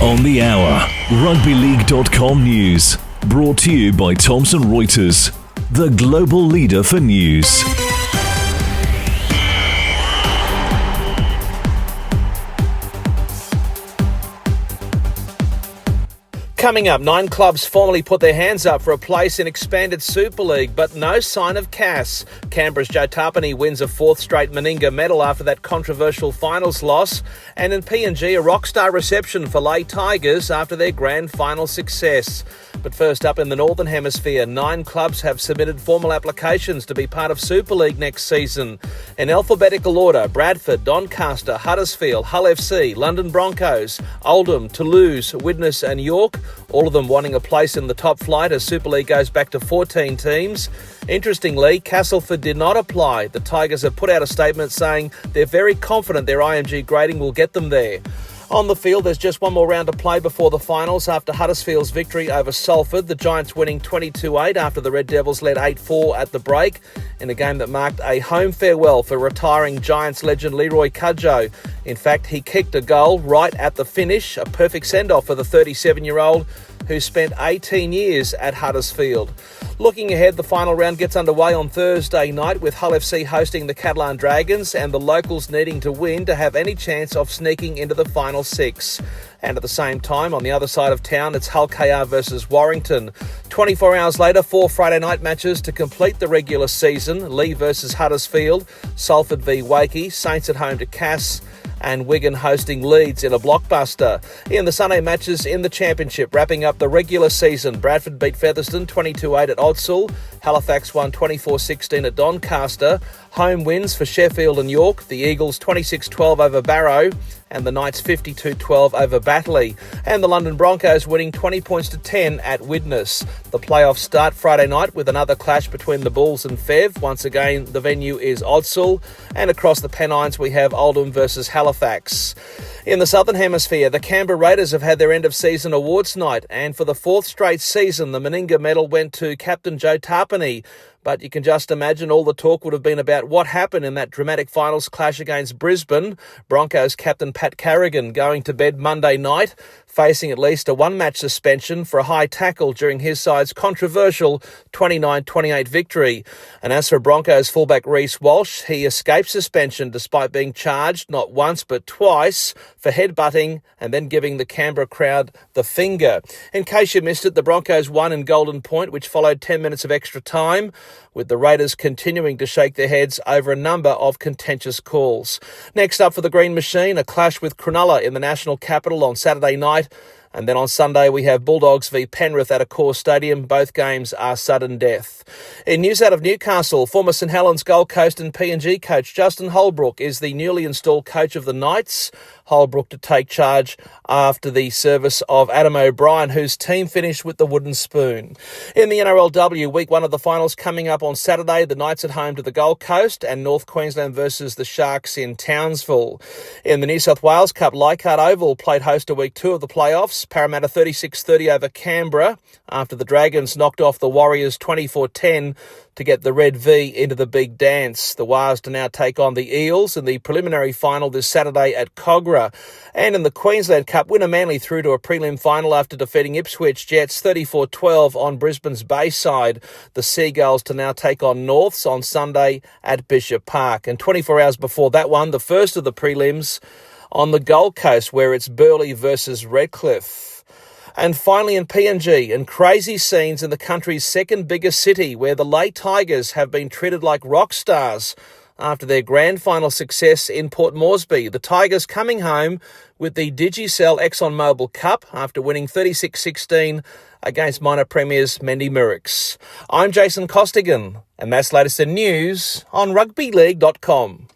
On the hour, rugbyleague.com news. Brought to you by Thomson Reuters, the global leader for news. Coming up, 9 clubs formally put their hands up for a place in expanded Super League, but no sign of Cass. Canberra's Joe Tarpany wins a 4th straight Meninga medal after that controversial finals loss. And in PNG, a rockstar reception for Lay Tigers after their grand final success. But first up, in the Northern Hemisphere, 9 clubs have submitted formal applications to be part of Super League next season. In alphabetical order, Bradford, Doncaster, Huddersfield, Hull FC, London Broncos, Oldham, Toulouse, Widnes and York, all of them wanting a place in the top flight as Super League goes back to 14 teams. Interestingly, Castleford did not apply. The Tigers have put out a statement saying they're very confident their IMG grading will get them there. On the field, there's just one more round to play before the finals after Huddersfield's victory over Salford, the Giants winning 22-8 after the Red Devils led 8-4 at the break in a game that marked a home farewell for retiring Giants legend Leroy Cudjoe. In fact, he kicked a goal right at the finish, a perfect send-off for the 37-year-old who spent 18 years at Huddersfield. Looking ahead, the final round gets underway on Thursday night with Hull FC hosting the Catalan Dragons and the locals needing to win to have any chance of sneaking into the final 6. And at the same time, on the other side of town, it's Hull KR versus Warrington. 24 hours later, 4 Friday night matches to complete the regular season. Lee versus Huddersfield, Salford v Wakey, Saints at home to Cass, and Wigan hosting Leeds in a blockbuster. In the Sunday matches in the Championship, wrapping up the regular season, Bradford beat Featherston 22-8 at Odsal, Halifax won 24-16 at Doncaster, home wins for Sheffield and York, the Eagles 26-12 over Barrow, and the Knights 52-12 over Batley, and the London Broncos winning 20 points to 10 at Widnes. The playoffs start Friday night with another clash between the Bulls and Fev. Once again, the venue is Odsal, and across the Pennines we have Oldham versus Halifax. In the Southern Hemisphere, the Canberra Raiders have had their end-of-season awards night, and for the 4th straight season, the Meninga medal went to Captain Joe Tarpany. But you can just imagine all the talk would have been about what happened in that dramatic finals clash against Brisbane. Broncos captain Pat Carrigan going to bed Monday night, facing at least a 1-match suspension for a high tackle during his side's controversial 29-28 victory. And as for Broncos fullback Reece Walsh, he escaped suspension despite being charged not once but twice for headbutting and then giving the Canberra crowd the finger. In case you missed it, the Broncos won in Golden Point, which followed 10 minutes of extra time, with the Raiders continuing to shake their heads over a number of contentious calls. Next up for the Green Machine, a clash with Cronulla in the national capital on Saturday night. And then on Sunday, we have Bulldogs v Penrith at Accor Stadium. Both games are sudden death. In news out of Newcastle, former St Helens, Gold Coast and PNG coach Justin Holbrook is the newly installed coach of the Knights. Holbrook to take charge after the service of Adam O'Brien, whose team finished with the wooden spoon. In the NRLW, week 1 of the finals coming up on Saturday, the Knights at home to the Gold Coast and North Queensland versus the Sharks in Townsville. In the New South Wales Cup, Leichhardt Oval played host to week 2 of the playoffs. Parramatta 36-30 over Canberra after the Dragons knocked off the Warriors 24-10 to get the Red V into the big dance. The Wars to now take on the Eels in the preliminary final this Saturday at Cogra. And in the Queensland Cup, winner Manly through to a prelim final after defeating Ipswich Jets 34-12 on Brisbane's Bayside. The Seagulls to now take on Norths on Sunday at Bishop Park. And 24 hours before that one, the first of the prelims on the Gold Coast, where it's Burleigh versus Redcliffe. And finally in PNG, and crazy scenes in the country's second biggest city, where the Lay Tigers have been treated like rock stars after their grand final success in Port Moresby. The Tigers coming home with the Digicel ExxonMobil Cup after winning 36-16 against minor premiers Mendy Murex. I'm Jason Costigan, and that's latest in news on rugbyleague.com.